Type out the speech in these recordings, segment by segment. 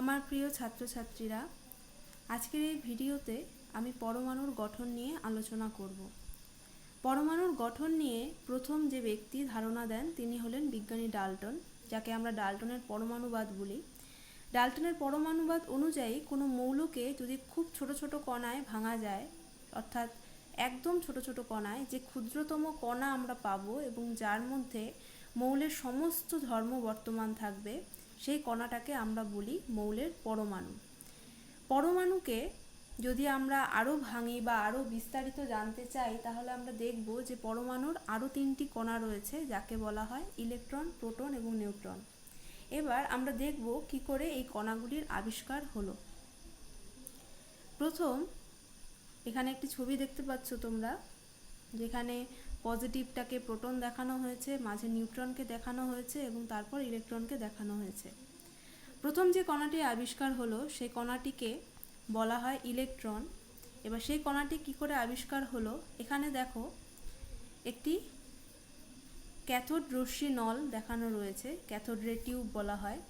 আমার প্রিয় ছাত্রছাত্রীরা, আজকের এই ভিডিওতে আমি পরমাণুর গঠন নিয়ে আলোচনা করব। পরমাণুর গঠন নিয়ে প্রথম যে ব্যক্তি ধারণা দেন তিনি হলেন বিজ্ঞানী ডাল্টন, যাকে আমরা ডাল্টনের পরমাণুবাদ বলি। ডাল্টনের পরমাণুবাদ অনুযায়ী কোনো মৌলকে যদি খুব ছোট ছোট কণায় ভাঙা যায়, অর্থাৎ একদম ছোট ছোট কণায়, যে ক্ষুদ্রতম কণা আমরা পাবো এবং যার মধ্যে মৌলের সমস্ত ধর্ম বর্তমান থাকবে, সেই কণাটাকে আমরা বলি মৌলের পরমাণু। পরমাণুকে যদি আমরা আরও ভাঙি বা আরও বিস্তারিত জানতে চাই, তাহলে আমরা দেখব যে পরমাণুর আরও তিনটি কণা রয়েছে, যাকে বলা হয় ইলেকট্রন, প্রোটন এবং নিউট্রন। এবার আমরা দেখব কি করে এই কণাগুলির আবিষ্কার হলো। প্রথম এখানে একটি ছবি দেখতে পাচ্ছ তোমরা, যেখানে পজিটিভটাকে প্রোটন দেখানো হয়েছে, মাঝে নিউট্রনকে দেখানো হয়েছে এবং তারপর ইলেকট্রনকে দেখানো হয়েছে। প্রথম যে কণাটি আবিষ্কার হলো সেই কণাটিকে বলা হয় ইলেকট্রন। এবার সেই কণাটি কি করে আবিষ্কার হলো, এখানে দেখো একটি ক্যাথোড রশ্মি নল দেখানো রয়েছে, ক্যাথোড রে টিউব বলা হয়।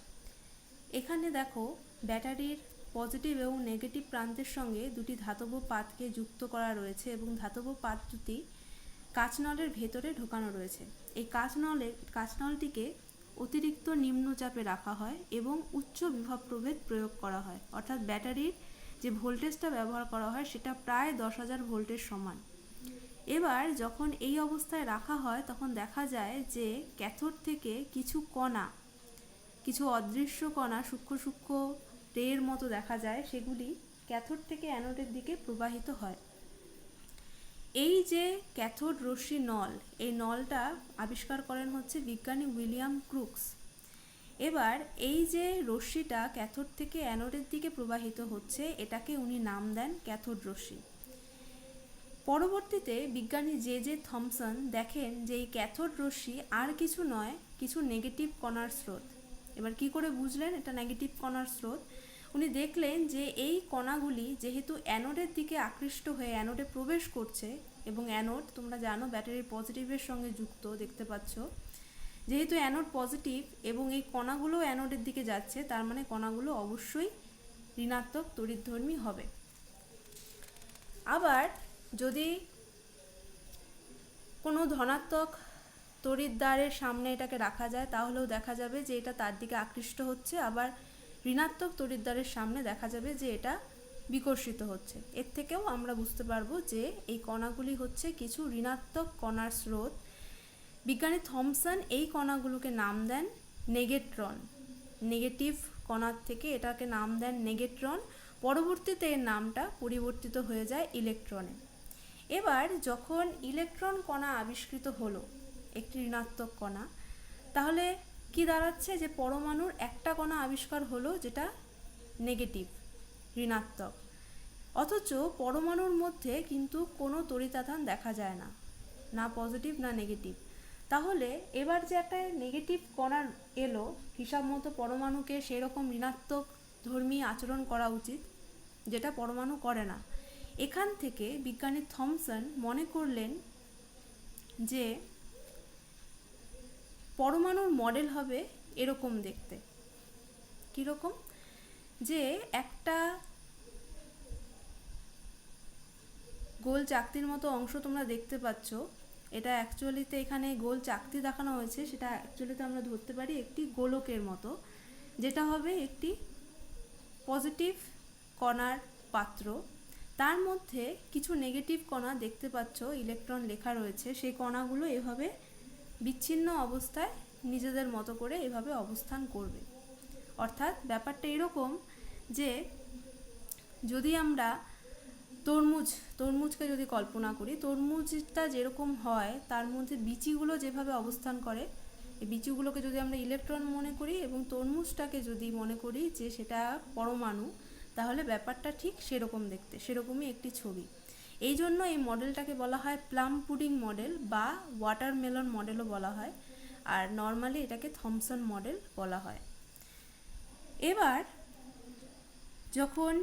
এখানে দেখো ব্যাটারির পজিটিভ এবং নেগেটিভ প্রান্তের সঙ্গে দুটি ধাতব পাতকে যুক্ত করা রয়েছে এবং ধাতব পাত দুটি কাঁচনলের ভেতরে ঢোকানো রয়েছে। এই কাঁচনলটিকে অতিরিক্ত নিম্নচাপে রাখা হয় এবং উচ্চ বিভব প্রভেদ প্রয়োগ করা হয়, অর্থাৎ ব্যাটারির যে ভোল্টেজটা ব্যবহার করা হয় সেটা প্রায় 10,000 ভোল্টের সমান। এবার যখন এই অবস্থায় রাখা হয় তখন দেখা যায় যে ক্যাথোড থেকে কিছু কণা, কিছু অদৃশ্য কণা, সূক্ষ্ম সূক্ষ্ম রের মতো দেখা যায়, সেগুলি ক্যাথোড থেকে অ্যানোডের দিকে প্রবাহিত হয়। এই যে ক্যাথোড রশ্মি নল, এই নলটা আবিষ্কার করেন হচ্ছে বিজ্ঞানী উইলিয়াম ক্রুকস। এবার এই যে রশ্মিটা ক্যাথোড থেকে অ্যানোডের দিকে প্রবাহিত হচ্ছে, এটাকে উনি নাম দেন ক্যাথোড রশ্মি। পরবর্তীতে বিজ্ঞানী জে থমসন দেখেন যে এই ক্যাথোড রশ্মি আর কিছু নয়, কিছু নেগেটিভ কণার স্রোত। এবার কি করে বুঝলেন এটা নেগেটিভ কণার স্রোত? উনি দেখলেন যে এই কণাগুলি যেহেতু অ্যানোডের দিকে আকৃষ্ট হয়ে অ্যানোডে প্রবেশ করছে, এবং অ্যানোড তোমরা জানো ব্যাটারির পজিটিভের সঙ্গে যুক্ত, দেখতে পাচ্ছ। যেহেতু অ্যানোড পজিটিভ এবং এই কণাগুলো অ্যানোডের দিকে যাচ্ছে, তার মানে কণাগুলো অবশ্যই ঋণাত্মক তড়িৎধর্মী হবে। আবার যদি কোনো ধনাত্মক তড়িৎদ্বারের সামনে এটাকে রাখা যায়, তাহলেও দেখা যাবে যে এটা তার দিকে আকৃষ্ট হচ্ছে। আবার ঋণাত্মক তড়িৎদ্বারের সামনে দেখা যাবে যে এটা বিকর্ষিত হচ্ছে। এর থেকেও আমরা বুঝতে পারবো যে এই কণাগুলি হচ্ছে কিছু ঋণাত্মক কণার স্রোত। বিজ্ঞানী থমসন এই কণাগুলোকে নাম দেন নেগেট্রন। নেগেটিভ কণার থেকে এটাকে নাম দেন নেগেট্রন। পরবর্তীতে এর নামটা পরিবর্তিত হয়ে যায় ইলেকট্রনে। এবার যখন ইলেকট্রন কণা আবিষ্কৃত হলো, একটি ঋণাত্মক কণা, তাহলে কি দাঁড়াচ্ছে যে পরমাণুর একটা কণা আবিষ্কার হলো যেটা নেগেটিভ, ঋণাত্মক। অথচ পরমাণুর মধ্যে কিন্তু কোনো তড়িতাধান দেখা যায় না, না পজিটিভ না নেগেটিভ। তাহলে এবার যে একটা নেগেটিভ কণা এলো, হিসাব মতো পরমাণুকে সেরকম ঋণাত্মক ধর্মী আচরণ করা উচিত, যেটা পরমাণু করে না। এখান থেকে বিজ্ঞানী থমসন মনে করলেন যে পরমাণুর মডেল হবে এরকম দেখতে। কীরকম? যে একটা গোল চাকতির মতো অংশ তোমরা দেখতে পাচ্ছ, এটা অ্যাকচুয়ালিতে এখানে গোল চাকতি দেখানো হয়েছে, সেটা অ্যাকচুয়ালিতে আমরা ধরতে পারি একটি গোলকের মতো, যেটা হবে একটি পজিটিভ কণার পাত্র। তার মধ্যে কিছু নেগেটিভ কণা দেখতে পাচ্ছ, ইলেকট্রন লেখা রয়েছে। সেই কণাগুলো এভাবে বিচ্ছিন্ন অবস্থায় নিজেদের মতো করে এভাবে অবস্থান করবে। অর্থাৎ ব্যাপারটা এরকম যে যদি আমরা তরমুজকে যদি কল্পনা করি, তরমুজটা যেরকম হয় তার মধ্যে বিচিগুলো যেভাবে অবস্থান করে, এই বিচিগুলোকে যদি আমরা ইলেকট্রন মনে করি এবং তরমুজটাকে যদি মনে করি যে সেটা পরমাণু, তাহলে ব্যাপারটা ঠিক সেরকম দেখতে, সেরকমই একটি ছবি। এই জন্য এই মডেলটাকে বলা হয় প্লাম পুডিং মডেল বা ওয়াটারমেলন মডেলও বলা হয়, আর নর্মালি এটাকে থমসন মডেল বলা হয়। এবার যখন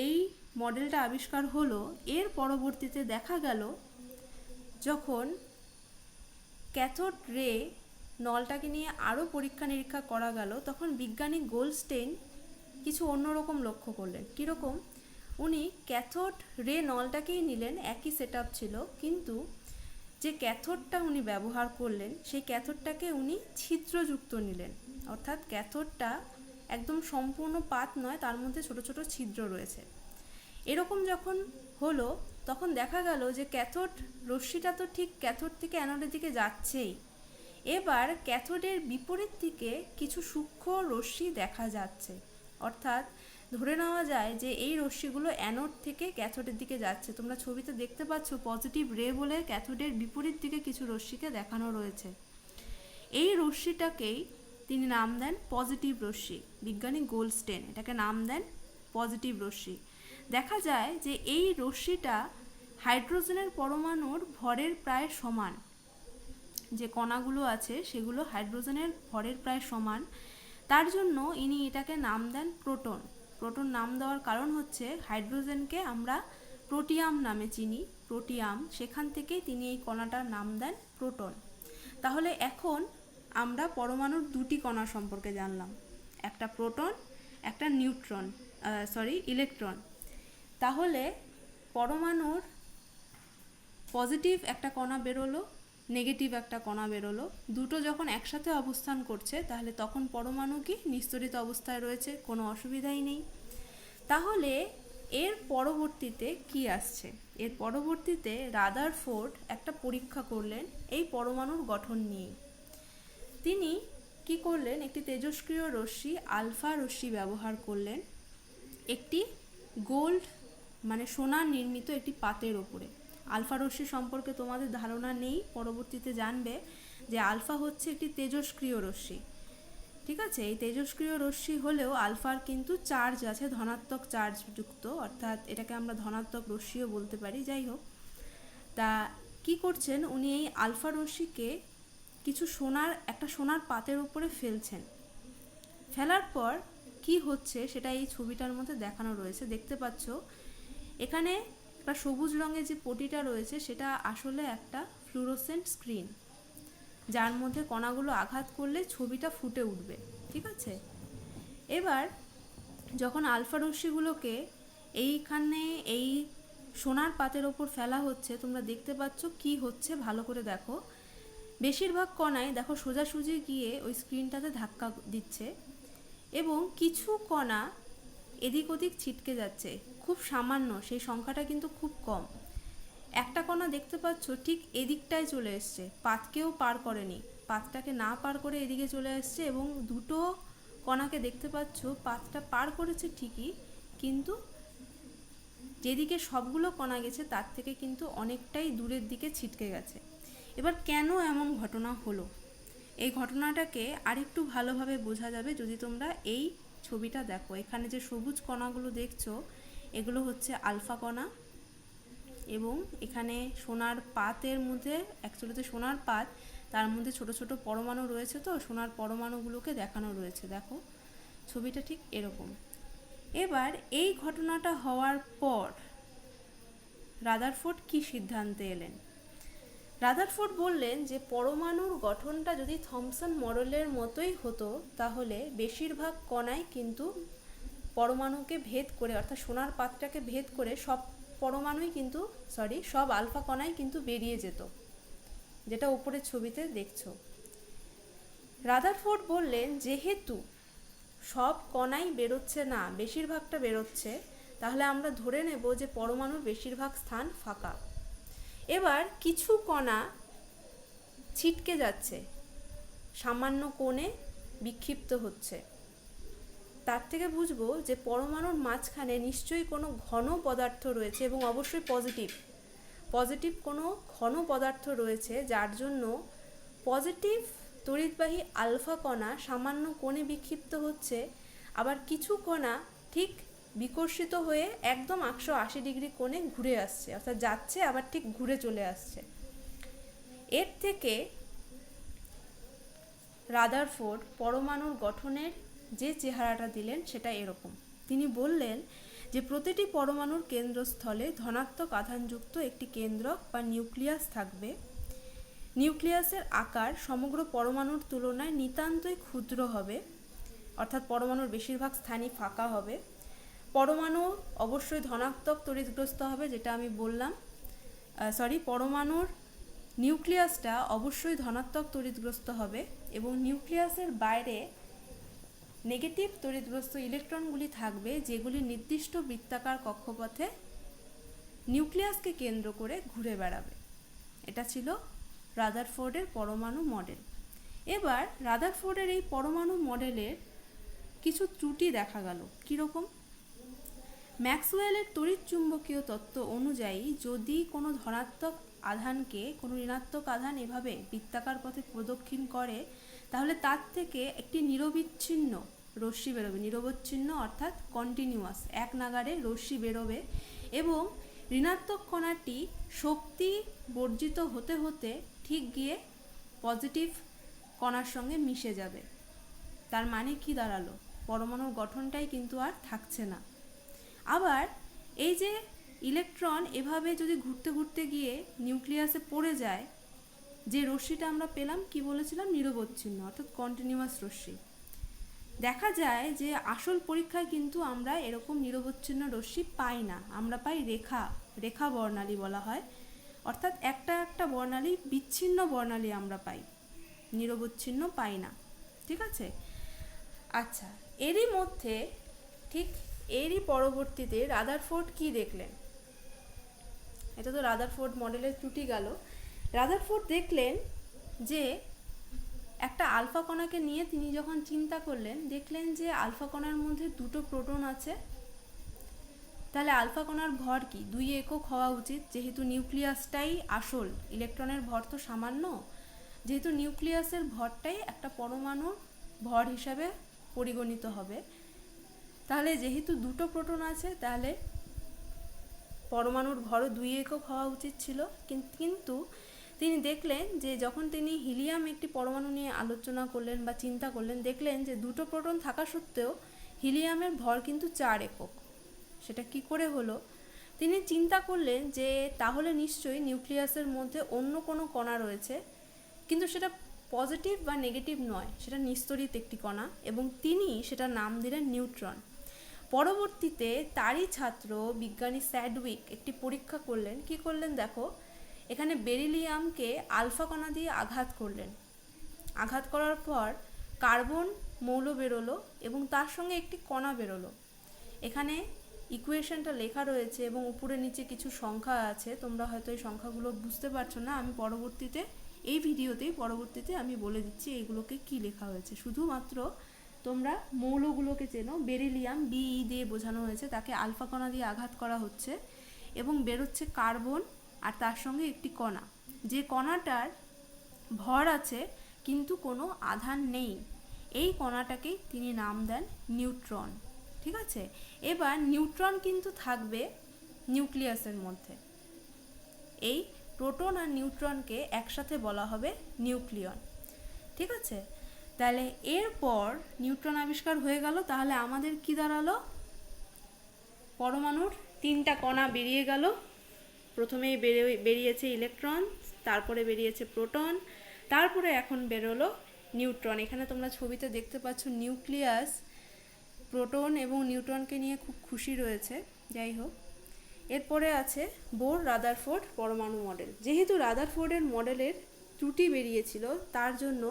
এই মডেলটা আবিষ্কার হলো, এর পরবর্তীতে দেখা গেল যখন ক্যাথোড রে নলটাকে নিয়ে আরও পরীক্ষা নিরীক্ষা করা গেল, তখন বিজ্ঞানী গোল্ডস্টেইন কিছু অন্যরকম লক্ষ্য করলেন। কীরকম? উনি ক্যাথোড রে নলটাকেই নিলেন, একই সেট আপ ছিল, কিন্তু যে ক্যাথোডটা উনি ব্যবহার করলেন সেই ক্যাথোডটাকে উনি ছিদ্রযুক্ত নিলেন। অর্থাৎ ক্যাথোডটা একদম সম্পূর্ণ পাত নয়, তার মধ্যে ছোট ছোট ছিদ্র রয়েছে। এরকম যখন হলো তখন দেখা গেল যে ক্যাথোড রশ্মিটা তো ঠিক ক্যাথোড থেকে অ্যানোডের দিকে যাচ্ছেই, এবার ক্যাথোডের বিপরীত দিকে কিছু সূক্ষ্ম রশ্মি দেখা যাচ্ছে। অর্থাৎ ধরে নেওয়া যায় যে এই রশ্মিগুলো অ্যানোড থেকে ক্যাথোডের দিকে যাচ্ছে। তোমরা ছবিতে দেখতে পাচ্ছ পজিটিভ রে বলে ক্যাথোডের বিপরীত দিকে কিছু রশ্মিকে দেখানো রয়েছে। এই রশ্মিটাকেই তিনি নাম দেন পজিটিভ রশ্মি। বিজ্ঞানী গোল্ডস্টেন এটাকে নাম দেন পজিটিভ রশ্মি। দেখা যায় যে এই রশ্মিটা হাইড্রোজেনের পরমাণুর ভরের প্রায় সমান। যে কণাগুলো আছে সেগুলো হাইড্রোজেনের ভরের প্রায় সমান, তার জন্য ইনি এটাকে নাম দেন প্রোটন। প্রোটন নাম দেওয়ার কারণ হচ্ছে হাইড্রোজেনকে আমরা প্রোটিয়াম নামে চিনি, প্রোটিয়াম, সেখান থেকেই তিনি এই কণাটার নাম দেন প্রোটন। তাহলে এখন আমরা পরমাণুর দুটি কণা সম্পর্কে জানলাম, একটা প্রোটন, একটা নিউট্রন, ইলেকট্রন। তাহলে পরমাণুর পজিটিভ একটা কণা বেরোলো, নেগেটিভ একটা কণা বেরোলো, দুটো যখন একসাথে অবস্থান করছে তাহলে তখন পরমাণু কি নিস্তরিত অবস্থায় রয়েছে, কোনো অসুবিধাই নেই। তাহলে এর পরবর্তীতে কি আসছে? এর পরবর্তীতে রাদারফোর্ড একটা পরীক্ষা করলেন এই পরমাণুর গঠন নিয়ে। তিনি কি করলেন? একটি তেজস্ক্রিয় রশ্মি আলফা রশ্মি ব্যবহার করলেন একটি গোল্ড মানে সোনা নির্মিত একটি পাতের ওপরে। আলফা রশ্মি সম্পর্কে তোমাদের ধারণা নেই, পরবর্তীতে জানবে যে আলফা হচ্ছে একটি তেজস্ক্রিয় রশ্মি। ঠিক আছে, এই তেজস্ক্রিয় রশ্মি হলেও আলফার কিন্তু চার্জ আছে, ধনাত্মক চার্জ যুক্ত, অর্থাৎ এটাকে আমরা ধনাত্মক রশ্মিও বলতে পারি। যাই হোক, তা কি করছেন উনি? এই আলফা রশ্মিকে কিছু একটা সোনার পাতের উপরে ফেলছেন। ফেলার পর কি হচ্ছে সেটা এই ছবিটার মধ্যে দেখানো রয়েছে, দেখতে পাচ্ছ। এখানে একটা সবুজ রঙের যে পটিটা রয়েছে সেটা আসলে একটা ফ্লুরোসেন্ট স্ক্রিন, যার মধ্যে কণাগুলো আঘাত করলে ছবিটা ফুটে উঠবে। ঠিক আছে, এবার যখন আলফা রশ্মিগুলোকে এইখানে এই সোনার পাতের ওপর ফেলা হচ্ছে, তোমরা দেখতে পাচ্ছ কি হচ্ছে, ভালো করে দেখো। বেশিরভাগ কণাই দেখো সোজাসুজি গিয়ে ওই স্ক্রিনটাতে ধাক্কা দিচ্ছে এবং কিছু কণা এদিক ওদিক ছিটকে যাচ্ছে, খুব সামান্য, সেই সংখ্যাটা কিন্তু খুব কম। একটা কণা দেখতে পাচ্ছ ঠিক এদিকটায় চলে এসছে, পাতকেও পার করেনি, পাতটাকে না পার করে এদিকে চলে আসছে, এবং দুটো কণাকে দেখতে পাচ্ছ পাতটা পার করেছে ঠিকই, কিন্তু যেদিকে সবগুলো কণা গেছে তার থেকে কিন্তু অনেকটাই দূরের দিকে ছিটকে গেছে। এবার কেন এমন ঘটনা হলো? এই ঘটনাটাকে আরেকটু ভালোভাবে বোঝা যাবে যদি তোমরা এই ছবিটা দেখো। এখানে যে সবুজ কণাগুলো দেখছো এগুলো হচ্ছে আলফা কণা, এবং এখানে সোনার পাতের মধ্যে, অ্যাকচুয়ালি সোনার পাত, তার মধ্যে ছোট ছোট পরমাণু রয়েছে, তো সোনার পরমাণুগুলোকে দেখানো রয়েছে। দেখো ছবিটা ঠিক এরকম। এবার এই ঘটনাটা হওয়ার পর রাদারফোর্ড কি সিদ্ধান্তে এলেন? রাদারফোর্ড বললেন যে পরমাণুর গঠনটা যদি থমসন মডেলের মতোই হতো তাহলে বেশিরভাগ কণাই কিন্তু পরমাণুকে ভেদ করে, অর্থাৎ সোনার পাতটাকে ভেদ করে সব আলফা কণাই কিন্তু বেরিয়ে যেত, যেটা উপরের ছবিতে দেখছো। রাদারফোর্ড বললেন যেহেতু সব কণাই বেরোচ্ছে না, বেশিরভাগটা বেরোচ্ছে, তাহলে আমরা ধরে নেব যে পরমাণুর বেশিরভাগ স্থান ফাঁকা। এবার কিছু কণা ছিটকে যাচ্ছে, সামান্য কোণে বিক্ষিপ্ত হচ্ছে, তার থেকে বুঝবো যে পরমাণুর মাঝখানে নিশ্চয়ই কোনো ঘন পদার্থ রয়েছে, এবং অবশ্যই পজিটিভ কোনো ঘন পদার্থ রয়েছে, যার জন্য পজিটিভ তড়িৎবাহী আলফা কণা সামান্য কোণে বিক্ষিপ্ত হচ্ছে, আবার কিছু কণা ঠিক বিকর্ষিত হয়ে একদম 180 ডিগ্রি কোণে ঘুরে আসছে, অর্থাৎ যাচ্ছে আবার ঠিক ঘুরে চলে আসছে। এর থেকে রাদারফোর্ড পরমাণুর গঠনের যে চেহারাটা দিলেন সেটা এরকম। তিনি বললেন যে প্রতিটি পরমাণুর কেন্দ্রস্থলে ধনাত্মক আধানযুক্ত একটি কেন্দ্রক বা নিউক্লিয়াস থাকবে। নিউক্লিয়াসের আকার সমগ্র পরমাণুর তুলনায় নিতান্তই ক্ষুদ্র হবে। অর্থাৎ পরমাণুর বেশিরভাগ স্থানই ফাঁকা হবে। পরমাণু অবশ্যই ধনাত্মক তড়িৎগ্রস্ত হবে, যেটা আমি বললাম। পরমাণুর নিউক্লিয়াসটা অবশ্যই ধনাত্মক তড়িৎগ্রস্ত হবে এবং নিউক্লিয়াসের বাইরে নেগেটিভ তড়িৎগ্রস্ত ইলেকট্রনগুলি থাকবে, যেগুলি নির্দিষ্ট বৃত্তাকার কক্ষপথে নিউক্লিয়াসকে কেন্দ্র করে ঘুরে বেড়াবে। এটা ছিল রাদারফোর্ডের পরমাণু মডেল। এবার রাদারফোর্ডের এই পরমাণু মডেলের কিছু ত্রুটি দেখা গেল। কীরকম? ম্যাক্সওয়েলের তড়িৎচুম্বকীয় তত্ত্ব অনুযায়ী যদি কোনো ধনাত্মক আধানকে কোনো ঋণাত্মক আধান এভাবে বৃত্তাকার পথে প্রদক্ষিণ করে, তাহলে তার থেকে একটি নিরবিচ্ছিন্ন রশ্মি বেরোবে। নিরবচ্ছিন্ন অর্থাৎ কন্টিনিউয়াস, এক নাগাড়ে রশ্মি বেরোবে এবং ঋণাত্মক কণাটি শক্তি বর্জিত হতে হতে ঠিক গিয়ে পজিটিভ কণার সঙ্গে মিশে যাবে। তার মানে কি দাঁড়ালো? পরমাণুর গঠনটাই কিন্তু আর থাকছে না। আবার এই যে ইলেকট্রন এভাবে যদি ঘুরতে ঘুরতে গিয়ে নিউক্লিয়াসে পড়ে যায়, যে রশ্মিটা আমরা পেলাম কি বলেছিলাম? নিরবচ্ছিন্ন অর্থাৎ কন্টিনিউয়াস রশ্মি। দেখা যায় যে আসল পরীক্ষায় কিন্তু আমরা এরকম নিরবচ্ছিন্ন রশ্মি পাই না, আমরা পাই রেখা বর্ণালী বলা হয়, অর্থাৎ একটা একটা বর্ণালী, বিচ্ছিন্ন বর্ণালী আমরা পাই, নিরবচ্ছিন্ন পাই না। ঠিক আছে? আচ্ছা, এরই মধ্যে ঠিক এরই পরবর্তীতে রাদারফোর্ড কি দেখলেন? এটা তো রাদারফোর্ড মডেলের ত্রুটি গেল। রাদারফোর্ড দেখলেন যে একটা আলফা কণাকে নিয়ে তিনি যখন চিন্তা করলেন, দেখলেন যে আলফা কণার মধ্যে দুটো প্রোটন আছে। তাহলে আলফা কণার ভর কি? 2 একক হওয়া উচিত, যেহেতু নিউক্লিয়াসটাই আসল। ইলেকট্রনের ভর তো সামান্য, যেহেতু নিউক্লিয়াসের ভরটাই একটা পরমাণুর ভর হিসাবে পরিগণিত হবে। তাহলে যেহেতু দুটো প্রোটন আছে, তাহলে পরমাণুর ভরও 2 একক হওয়া উচিত ছিল। কিন্তু তিনি দেখলেন যে যখন তিনি হিলিয়াম একটি পরমাণু নিয়ে আলোচনা করলেন বা চিন্তা করলেন, দেখলেন যে দুটো প্রোটন থাকা সত্ত্বেও হিলিয়ামের ভর কিন্তু 4 একক। সেটা কি করে হলো? তিনি চিন্তা করলেন যে তাহলে নিশ্চয়ই নিউক্লিয়াসের মধ্যে অন্য কোনো কণা রয়েছে, কিন্তু সেটা পজিটিভ বা নেগেটিভ নয়, সেটা নিস্তড়িত একটি কণা, এবং তিনি সেটা নাম দিলেন নিউট্রন। পরবর্তীতে তারই ছাত্র বিজ্ঞানী স্যাডউইক একটি পরীক্ষা করলেন। কি করলেন দেখো, এখানে বেরিলিয়ামকে আলফা কণা দিয়ে আঘাত করলেন। আঘাত করার পর কার্বন মৌল বেরোলো এবং তার সঙ্গে একটি কণা বেরোলো। এখানে ইকুয়েশনটা লেখা রয়েছে এবং উপরে নিচে কিছু সংখ্যা আছে, তোমরা হয়তো এই সংখ্যাগুলো বুঝতে পারছো না। আমি এই ভিডিওতেই আমি বলে দিচ্ছি এইগুলোকে কি লেখা হয়েছে। শুধুমাত্র তোমরা মৌলগুলোকে চেনো। বেরিলিয়াম বিই দিয়ে বোঝানো হয়েছে, তাকে আলফা কণা দিয়ে আঘাত করা হচ্ছে এবং বেরোচ্ছে কার্বন আর তার সঙ্গে একটি কণা, যে কণাটার ভর আছে কিন্তু কোনো আধান নেই। এই কণাটাকেই তিনি নাম দেন নিউট্রন। ঠিক আছে? এবার নিউট্রন কিন্তু থাকবে নিউক্লিয়াসের মধ্যে। এই প্রোটন আর নিউট্রনকে একসাথে বলা হবে নিউক্লিয়ন। ঠিক আছে? তাহলে এরপর নিউট্রন আবিষ্কার হয়ে গেল। তাহলে আমাদের কি দাঁড়ালো? পরমাণুর 3টা কণা বেরিয়ে গেল। প্রথমেই বেরিয়েছে ইলেকট্রন, তারপরে বেরিয়েছে প্রোটন, তারপরে এখন বেরোলো নিউট্রন। এখানে তোমরা ছবিতে দেখতে পাচ্ছ নিউক্লিয়াস প্রোটন এবং নিউট্রনকে নিয়ে খুব খুশি রয়েছে। যাই হোক, এরপরে আছে বোর রাদারফোর্ড পরমাণু মডেল। যেহেতু রাদারফোর্ডের মডেলের ত্রুটি বেরিয়েছিল, তার জন্য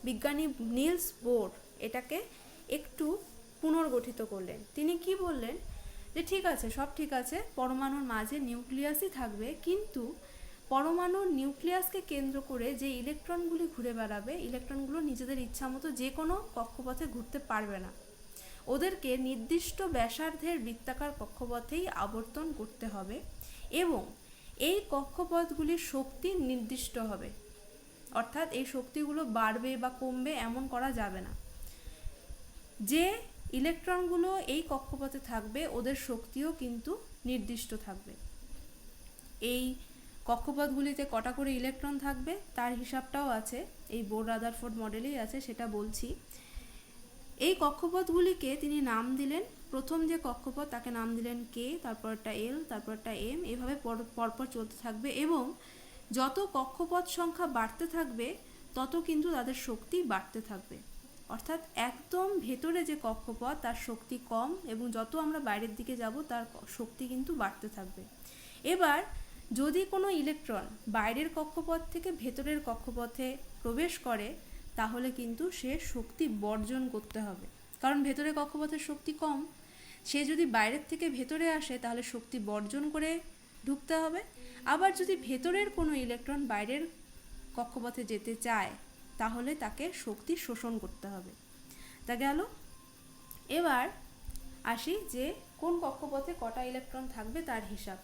বিজ্ঞানী নিলস বোর এটাকে একটু পুনর্গঠিত করলেন। তিনি কি বললেন যে ঠিক আছে, সব ঠিক আছে, পরমাণুর মাঝে নিউক্লিয়াসই থাকবে, কিন্তু পরমাণুর নিউক্লিয়াসকে কেন্দ্র করে যে ইলেকট্রনগুলি ঘুরে বেড়াবে, ইলেকট্রনগুলো নিজেদের ইচ্ছা মতো যে কোনো কক্ষপথে ঘুরতে পারবে না। ওদেরকে নির্দিষ্ট ব্যাসার্ধের বৃত্তাকার কক্ষপথেই আবর্তন করতে হবে এবং এই কক্ষপথগুলির শক্তি নির্দিষ্ট হবে, অর্থাৎ এই শক্তিগুলো বাড়বে বা কমবে এমন করা যাবে না। যে ইলেকট্রনগুলো এই কক্ষপথে থাকবে ওদের শক্তিও কিন্তু নির্দিষ্ট থাকবে। এই কক্ষপথগুলিতে কটা করে ইলেকট্রন থাকবে তার হিসাবটাও আছে, এই বোর রাদারফোর্ড মডেলেই আছে, সেটা বলছি। এই কক্ষপথগুলিকে তিনি নাম দিলেন, প্রথম যে কক্ষপথ তাকে নাম দিলেন কে, তারপরটা এল, তারপরটা এম, এভাবে পরপর চলতে থাকবে এবং যত কক্ষপথ সংখ্যা বাড়তে থাকবে তত কিন্তু তাদের শক্তি বাড়তে থাকবে। অর্থাৎ একদম ভেতরে যে কক্ষপথ তার শক্তি কম এবং যত আমরা বাইরের দিকে যাব তার শক্তি কিন্তু বাড়তে থাকবে। এবার যদি কোনো ইলেকট্রন বাইরের কক্ষপথ থেকে ভেতরের কক্ষপথে প্রবেশ করে তাহলে কিন্তু সে শক্তি বর্জন করতে হবে, কারণ ভেতরের কক্ষপথের শক্তি কম। সে যদি বাইরের থেকে ভেতরে আসে তাহলে শক্তি বর্জন করে ঢুকতে হবে। আবার যদি ভেতরের কোনো ইলেকট্রন বাইরের কক্ষপথে যেতে চায় তাহলে তাকে শক্তি শোষণ করতে হবে। তা গেল। এবার আসি যে কোন কক্ষপথে কটা ইলেকট্রন থাকবে তার হিসাব।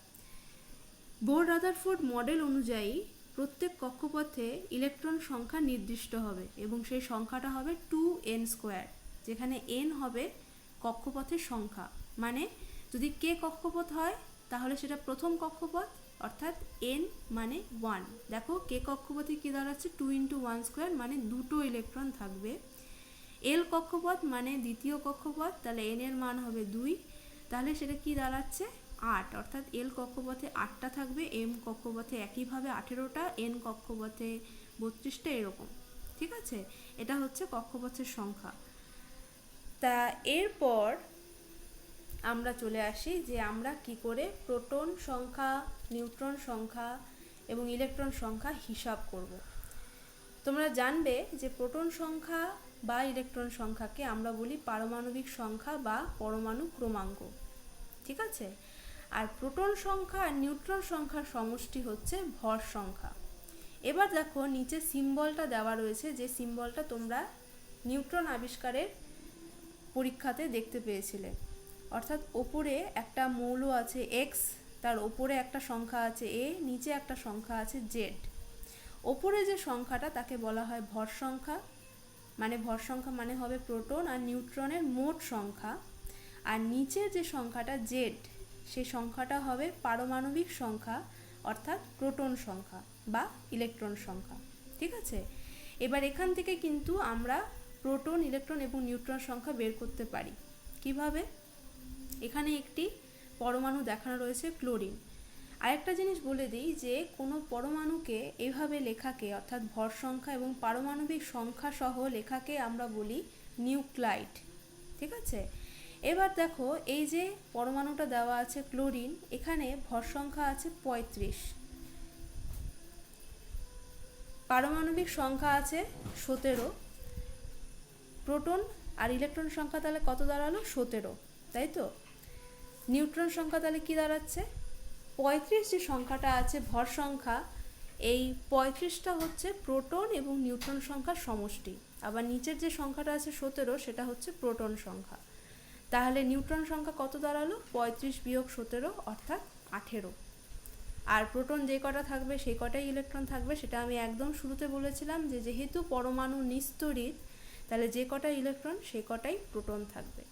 বোর রাদারফোর্ড মডেল অনুযায়ী প্রত্যেক কক্ষপথে ইলেকট্রন সংখ্যা নির্দিষ্ট হবে এবং সেই সংখ্যাটা হবে 2n², যেখানে n হবে কক্ষপথের সংখ্যা। মানে যদি k কক্ষপথ হয় তাহলে সেটা প্রথম কক্ষপথ, অর্থাৎ n মানে 1। দেখো k কক্ষপথে কি দাঁড়াচ্ছে, 2 × 1² মানে দুটো ইলেকট্রন থাকবে। l কক্ষপথ মানে দ্বিতীয় কক্ষপথ, তাহলে n এর মান হবে 2, তাহলে সেটা কি দাঁড়াচ্ছে 8, অর্থাৎ l কক্ষপথে 8টা থাকবে, m কক্ষপথে একইভাবে 18টা, n কক্ষপথে 32টা, এরকম। ঠিক আছে, এটা হচ্ছে কক্ষপথের সংখ্যা। তা এরপর আমরা চলে আসি যে আমরা কি করে প্রোটন সংখ্যা, নিউট্রন সংখ্যা এবং ইলেকট্রন সংখ্যা হিসাব করব। তোমরা জানবে যে প্রোটন সংখ্যা বা ইলেকট্রন সংখ্যাকে আমরা বলি পারমাণবিক সংখ্যা বা পরমাণু ক্রমাঙ্ক। ঠিক আছে, আর প্রোটন সংখ্যা আর নিউট্রন সংখ্যার সমষ্টি হচ্ছে ভর সংখ্যা। এবার দেখো নিচে সিম্বলটা দেওয়া রয়েছে, যে সিম্বলটা তোমরা নিউট্রন আবিষ্কারের পরীক্ষাতে দেখতে পেয়েছিলে। অর্থাৎ ওপরে একটা মৌল আছে x, তার ওপরে একটা সংখ্যা আছে a, নিচে একটা সংখ্যা আছে z। ওপরে যে সংখ্যাটা তাকে বলা হয় ভর সংখ্যা, মানে ভর সংখ্যা মানে হবে প্রোটন আর নিউট্রনের মোট সংখ্যা। আর নিচের যে সংখ্যাটা z, সেই সংখ্যাটা হবে পারমাণবিক সংখ্যা, অর্থাৎ প্রোটন সংখ্যা বা ইলেকট্রন সংখ্যা। ঠিক আছে, এবার এখান থেকে কিন্তু আমরা প্রোটন, ইলেকট্রন এবং নিউট্রন সংখ্যা বের করতে পারি। কিভাবে? এখানে একটি পরমাণু দেখানো রয়েছে ক্লোরিন। আরেকটা জিনিস বলে দিই যে কোনো পরমাণুকে এভাবে লেখাকে, অর্থাৎ ভর সংখ্যা এবং পারমাণবিক সংখ্যা সহ লেখাকে আমরা বলি নিউক্লাইড। ঠিক আছে, এবার দেখো এই যে পরমাণুটা দেওয়া আছে ক্লোরিন, এখানে ভর সংখ্যা আছে 35, পারমাণবিক সংখ্যা আছে 17, প্রোটন আর ইলেকট্রন সংখ্যা তাহলে কত দাঁড়ালো 17, তাই তো। নিউট্রন সংখ্যা তাহলে কি দাঁড়াচ্ছে 35। যে সংখ্যাটা আছে ভর সংখ্যা, এই 35টা হচ্ছে প্রোটন এবং নিউট্রন সংখ্যার সমষ্টি। আবার নিচের যে সংখ্যাটা আছে 17, সেটা হচ্ছে প্রোটন সংখ্যা। তাহলে নিউট্রন সংখ্যা কত দাঁড়ালো 35 বিয়োগ 17, অর্থাৎ 18। আর প্রোটন যে কটা থাকবে সেই কটাই ইলেকট্রন থাকবে, সেটা আমি একদম শুরুতে বলেছিলাম যে যেহেতু পরমাণু নিস্তড়িত তাহলে যে কটা ইলেকট্রন সে কটাই প্রোটন থাকবে।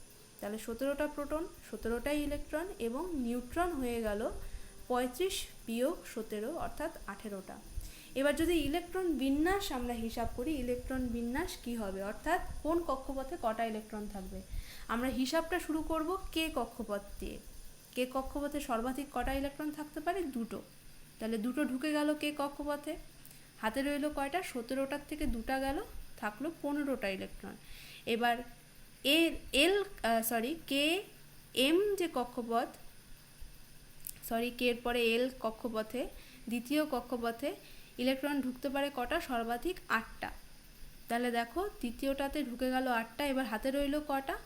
তাহলে 17টা প্রোটন, 17টাই ইলেকট্রন এবং নিউট্রন হয়ে গেল 35 বিয়োগ 17, অর্থাৎ 18টা। এবার যদি ইলেকট্রন বিন্যাস আমরা হিসাব করি, ইলেকট্রন বিন্যাস কি হবে, অর্থাৎ কোন কক্ষপথে কটা ইলেকট্রন থাকবে। আমরা হিসাবটা শুরু করব কে কক্ষপথ দিয়ে। কে কক্ষপথে সর্বাধিক কটা ইলেকট্রন থাকতে পারে 2টো, তাহলে 2টো ঢুকে গেল কে কক্ষপথে। হাতে রইল কয়টা 17টার থেকে 2টা গেল, থাকলো 15টা ইলেকট্রন। এবার কে এম যে কক্ষপথ, কে এর পরে এল কক্ষপথে, দ্বিতীয় কক্ষপথে ইলেকট্রন ঢুকতে পারে কটা সর্বাধিক 8টা। তাহলে দেখো দ্বিতীয়টাতে ঢুকে গেল 8টা, এবার হাতে রইল কটা,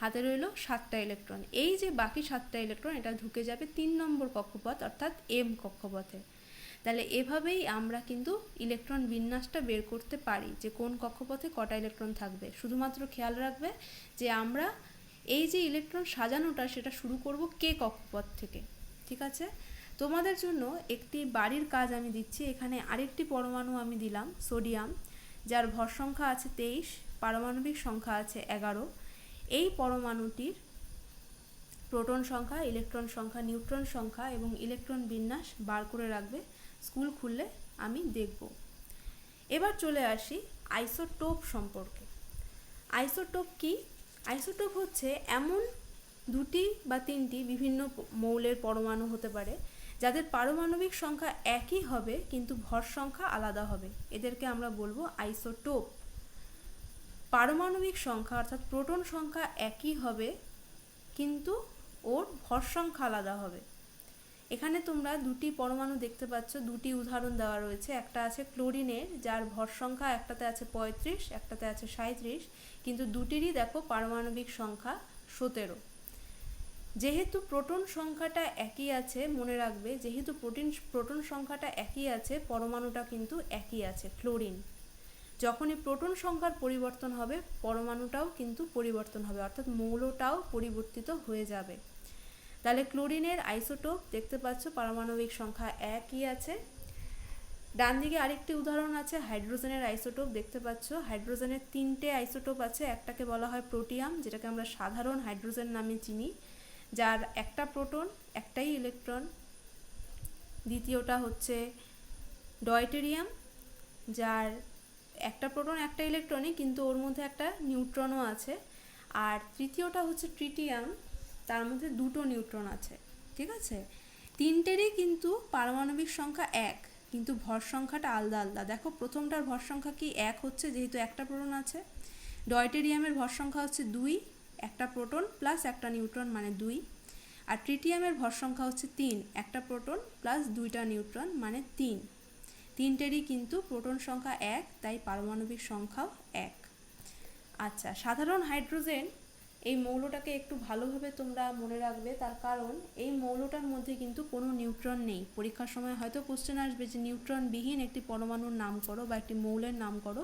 হাতে রইল 7টা ইলেকট্রন। এই যে বাকি 7টা ইলেকট্রন এটা ঢুকে যাবে 3 নম্বর কক্ষপথ, অর্থাৎ এম কক্ষপথে। তাহলে এভাবেই আমরা কিন্তু ইলেকট্রন বিন্যাসটা বের করতে পারি যে কোন কক্ষপথে কটা ইলেকট্রন থাকবে। শুধুমাত্র খেয়াল রাখবে যে আমরা এই যে ইলেকট্রন সাজানোটা সেটা শুরু করব কে কক্ষপথ থেকে। ঠিক আছে, তোমাদের জন্য একটি বাড়ির কাজ আমি দিচ্ছি। এখানে আরেকটি পরমাণু আমি দিলাম সোডিয়াম, যার ভর সংখ্যা আছে 23, পারমাণবিক সংখ্যা আছে 11। এই পরমাণুটির প্রোটন সংখ্যা, ইলেকট্রন সংখ্যা, নিউট্রন সংখ্যা এবং ইলেকট্রন বিন্যাস বার করে রাখবে, স্কুল খুললে আমি দেখব। এবার চলে আসি আইসোটোপ সম্পর্কে। আইসোটোপ কি? আইসোটোপ হচ্ছে এমন 2টি বা 3টি বিভিন্ন মৌলের পরমাণু হতে পারে যাদের পারমাণবিক সংখ্যা একই হবে কিন্তু ভর সংখ্যা আলাদা হবে, এদেরকে আমরা বলবো আইসোটোপ। পারমাণবিক সংখ্যা অর্থাৎ প্রোটন সংখ্যা একই হবে, কিন্তু ওর ভর সংখ্যা আলাদা হবে। এখানে তোমরা দুটি পরমাণু দেখতে পাচ্ছ, দুটি উদাহরণ দেওয়া রয়েছে। একটা আছে ক্লোরিনের, যার ভর সংখ্যা একটাতে আছে 35, একটাতে আছে 37, কিন্তু দুটিরই দেখো পারমাণবিক সংখ্যা 17। যেহেতু প্রোটন সংখ্যাটা একই আছে, মনে রাখবে যেহেতু প্রোটন সংখ্যাটা একই আছে, পরমাণুটা কিন্তু একই আছে, ক্লোরিন। যখনই প্রোটন সংখ্যার পরিবর্তন হবে, পরমাণুটাও কিন্তু পরিবর্তন হবে, অর্থাৎ মৌলটাও পরিবর্তিত হয়ে যাবে। তাহলে ক্লোরিনের আইসোটোপ দেখতে পাচ্ছ পারমাণবিক সংখ্যা একই আছে। ডান দিকে আরেকটি উদাহরণ আছে, হাইড্রোজেনের আইসোটোপ দেখতে পাচ্ছ। হাইড্রোজেনের 3টে আইসোটোপ আছে। একটাকে বলা হয় প্রোটিয়াম, যেটাকে আমরা সাধারণ হাইড্রোজেন নামে চিনি, যার একটা প্রোটন একটাই ইলেকট্রন। দ্বিতীয়টা হচ্ছে ডয়টেরিয়াম, যার একটা প্রোটন একটা ইলেকট্রনই, কিন্তু ওর মধ্যে একটা নিউট্রনও আছে। আর তৃতীয়টা হচ্ছে ট্রিটিয়াম, তার মধ্যে 2টো নিউট্রন আছে। ঠিক আছে, 3টেরই কিন্তু পারমাণবিক সংখ্যা 1, কিন্তু ভর সংখ্যাটা আলাদা আলাদা। দেখো প্রথমটার ভর সংখ্যা কি 1 হচ্ছে, যেহেতু একটা প্রোটন আছে। ডয়টেরিয়ামের ভর সংখ্যা হচ্ছে 2, একটা প্রোটন প্লাস একটা নিউট্রন মানে 2। আর ট্রিটিয়ামের ভর সংখ্যা হচ্ছে 3, একটা প্রোটন প্লাস 2টা নিউট্রন মানে 3। 3টেরই কিন্তু প্রোটন সংখ্যা 1, তাই পারমাণবিক সংখ্যাও 1। আচ্ছা, সাধারণ হাইড্রোজেন এই মৌলটাকে একটু ভালোভাবে তোমরা মনে রাখবে, তার কারণ এই মৌলটার মধ্যে কিন্তু কোনো নিউট্রন নেই। পরীক্ষার সময় হয়তো কোশ্চেন আসবে যে নিউট্রন বিহীন একটি পরমাণুর নাম করো বা একটি মৌলের নাম করো,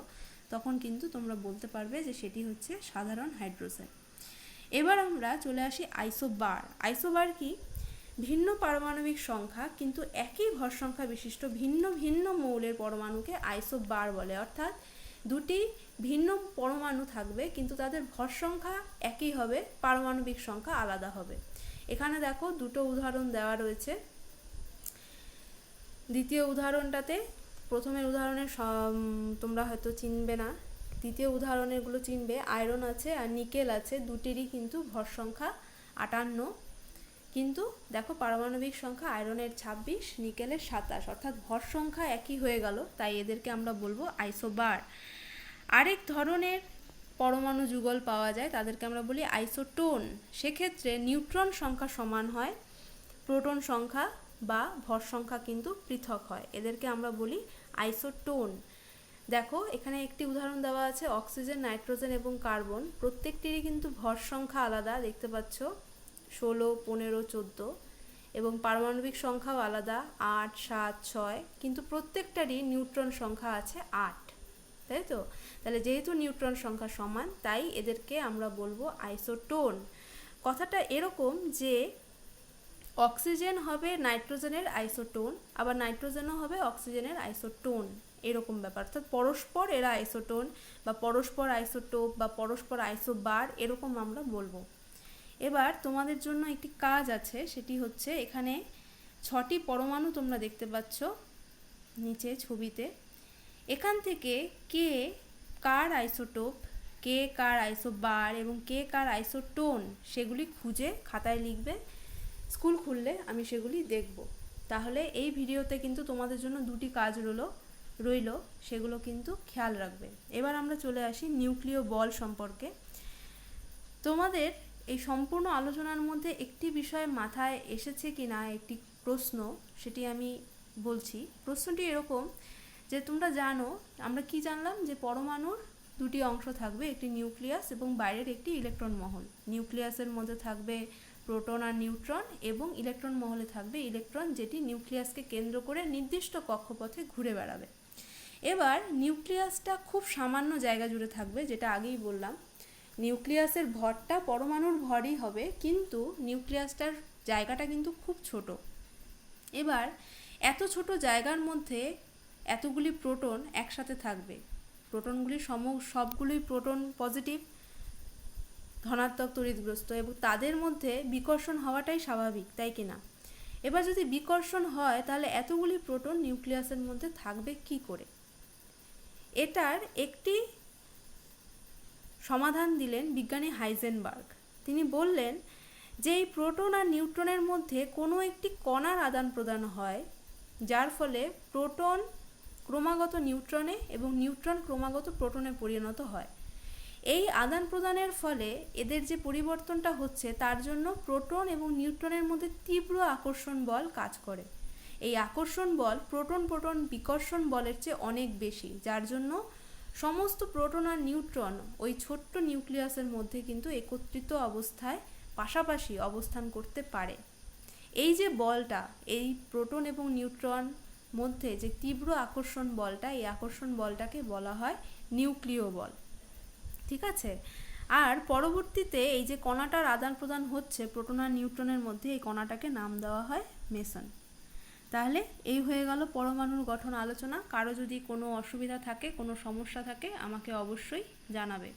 তখন কিন্তু তোমরা বলতে পারবে যে সেটি হচ্ছে সাধারণ হাইড্রোজেন। এবার আমরা চলে আসি আইসোবার। আইসোবার কি? ভিন্ন পারমাণবিক সংখ্যা কিন্তু একই ভর সংখ্যা বিশিষ্ট ভিন্ন ভিন্ন মৌলের পরমাণুকে আইসোবার বলে। অর্থাৎ দুটি ভিন্ন পরমাণু থাকবে, কিন্তু তাদের ভর সংখ্যা একই হবে, পারমাণবিক সংখ্যা আলাদা হবে। এখানে দেখো 2টো উদাহরণ দেওয়া রয়েছে। দ্বিতীয় উদাহরণটাতে, প্রথমের উদাহরণের তোমরা হয়তো চিনবে না, দ্বিতীয় উদাহরণেরগুলো চিনবে। আয়রন আছে আর নিকেল আছে, দুটিরই কিন্তু ভর সংখ্যা 58, কিন্তু দেখো পারমাণবিক সংখ্যা আয়রনের 26, নিকেলের 27, অর্থাৎ ভর সংখ্যা একই হয়ে গেল, তাই এদেরকে আমরা বলবো আইসোবার। আরেক ধরনের পরমাণু যুগল পাওয়া যায়, তাদেরকে আমরা বলি আইসোটোন। সেক্ষেত্রে নিউট্রন সংখ্যা সমান হয়, প্রোটন সংখ্যা বা ভর সংখ্যা কিন্তু পৃথক হয়, এদেরকে আমরা বলি আইসোটোন। দেখো এখানে একটি উদাহরণ দেওয়া আছে, অক্সিজেন, নাইট্রোজেন এবং কার্বন, প্রত্যেকটিরই কিন্তু ভর সংখ্যা আলাদা, দেখতে পাচ্ছ 16, 15, 14, এবং পারমাণবিক সংখ্যাও আলাদা 8, 7, 6, কিন্তু প্রত্যেকটারই নিউট্রন সংখ্যা আছে 8, তাই তো? তাহলে যেহেতু নিউট্রন সংখ্যা সমান, তাই এদেরকে আমরা বলবো আইসোটোন। কথাটা এরকম যে অক্সিজেন হবে নাইট্রোজেনের আইসোটোন, আবার নাইট্রোজেনও হবে অক্সিজেনের আইসোটোন, এরকম ব্যাপার। অর্থাৎ পরস্পর এরা আইসোটোন বা পরস্পর আইসোটোপ বা পরস্পর আইসোবার, এরকম আমরা বলবো। এবার তোমাদের জন্য একটি কাজ আছে, সেটি হচ্ছে এখানে 6টি পরমাণু তোমরা দেখতে পাচ্ছ নিচে ছবিতে। এখান থেকে কে কার আইসোটোপ, কে কার আইসোবার এবং কে কার আইসোটোন, সেগুলি খুঁজে খাতায় লিখবে। স্কুল খুললে আমি সেগুলি দেখব। তাহলে এই ভিডিওতে কিন্তু তোমাদের জন্য 2টি কাজ রইল, সেগুলো কিন্তু খেয়াল রাখবে। এবার আমরা চলে আসি নিউক্লিয় বল সম্পর্কে। তোমাদের এই সম্পূর্ণ আলোচনার মধ্যে একটি বিষয় মাথায় এসেছে কি না, একটি প্রশ্ন, সেটি আমি বলছি। প্রশ্নটি এরকম যে তোমরা জানো, আমরা কি জানলাম যে পরমাণুর 2টি অংশ থাকবে, একটি নিউক্লিয়াস এবং বাইরের একটি ইলেকট্রন মহল। নিউক্লিয়াসের মধ্যে থাকবে প্রোটন আর নিউট্রন, এবং ইলেকট্রন মহলে থাকবে ইলেকট্রন, যেটি নিউক্লিয়াসকে কেন্দ্র করে নির্দিষ্ট কক্ষপথে ঘুরে বেড়াবে। এবার নিউক্লিয়াসটা খুব সামান্য জায়গা জুড়ে থাকবে, যেটা আগেই বললাম। নিউক্লিয়াসের ভরটা পরমাণুর ভরই হবে, কিন্তু নিউক্লিয়াসটার জায়গাটা কিন্তু খুব ছোট। এবার এত ছোট জায়গার মধ্যে এতগুলি প্রোটন একসাথে থাকবে। প্রোটনগুলি সবগুলোই প্রোটন পজিটিভ, ধনাত্মক তড়িৎগ্রস্ত, এবং তাদের মধ্যে বিকর্ষণ হওয়াটাই স্বাভাবিক, তাই কি না? এবার যদি বিকর্ষণ হয়, তাহলে এতগুলি প্রোটন নিউক্লিয়াসের মধ্যে থাকবে কি করে? এটার একটি সমাধান দিলেন বিজ্ঞানী হাইজেনবার্গ। তিনি বললেন যে এই প্রোটন আর নিউট্রনের মধ্যে কোনো একটি কণার আদান প্রদান হয়, যার ফলে প্রোটন ক্রমাগত নিউট্রনে এবং নিউট্রন ক্রমাগত প্রোটনে পরিণত হয়। এই আদান প্রদানের ফলে এদের যে পরিবর্তনটা হচ্ছে তার জন্য প্রোটন এবং নিউট্রনের মধ্যে তীব্র আকর্ষণ বল কাজ করে। এই আকর্ষণ বল প্রোটন প্রোটন বিকর্ষণ বলের চেয়ে অনেক বেশি, যার জন্য সমস্ত প্রোটন আর নিউট্রন ওই ছোট্ট নিউক্লিয়াসের মধ্যে কিন্তু একত্রিত অবস্থায় পাশাপাশি অবস্থান করতে পারে। এই যে বলটা, এই প্রোটন এবং নিউট্রন মধ্যে যে তীব্র আকর্ষণ বলটা, এই আকর্ষণ বলটাকে বলা হয় নিউক্লিয় বল। ঠিক আছে। আর পরবর্তীতে এই যে কণাটার আদান প্রদান হচ্ছে প্রোটন আর নিউট্রনের মধ্যে, এই কণাটাকে নাম দেওয়া হয় মেসন। তাহলে এই হয়ে গেল পরমাণুর গঠন আলোচনা। কারো যদি কোনো অসুবিধা থাকে, কোনো সমস্যা থাকে, আমাকে অবশ্যই জানাবে।